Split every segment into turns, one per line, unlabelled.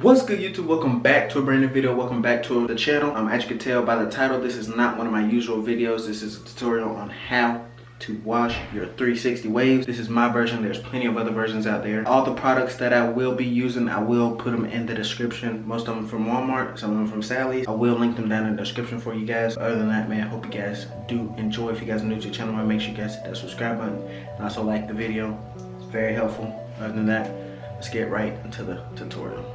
What's good, YouTube? Welcome back to a brand new video. Welcome back to the channel. As you can tell by the title, this is not one of my usual videos. This is a tutorial on how to wash your 360 waves. This is my version. There's plenty of other versions out there. All the products that I will be using, I will put them in the description. Most of them from Walmart, some of them from Sally's. I will link them down in the description for you guys. Other than that, man, I hope you guys do enjoy. If you guys are new to the channel, make sure you guys hit that subscribe button and also like the video. It's very helpful. Other than that, let's get right into the tutorial.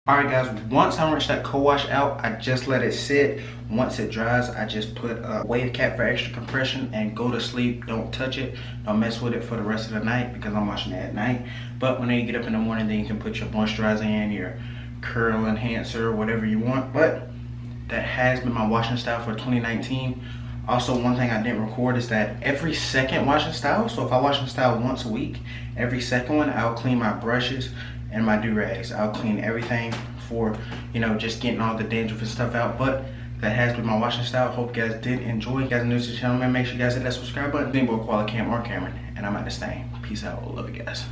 Alright guys, once I rinse that co-wash out, I just let it sit. Once it dries, I just put a wave cap for extra compression and go to sleep. Don't touch it. Don't mess with it for the rest of the night because I'm washing it at night. But when you get up in the morning, then you can put your moisturizer in, your curl enhancer, whatever you want. But that has been my washing style for 2019. Also, one thing I didn't record is that every second washing style, so if I wash my style once a week, every second one I'll clean my brushes and my do-rags. I'll clean everything for, you know, just getting all the dandruff and stuff out. But that has been my washing style. Hope you guys did enjoy. You guys are new to the channel, man, make sure you guys hit that subscribe button. Being boy Koala Cam or Cameron, and I'm out this thing. Peace out. Love you guys.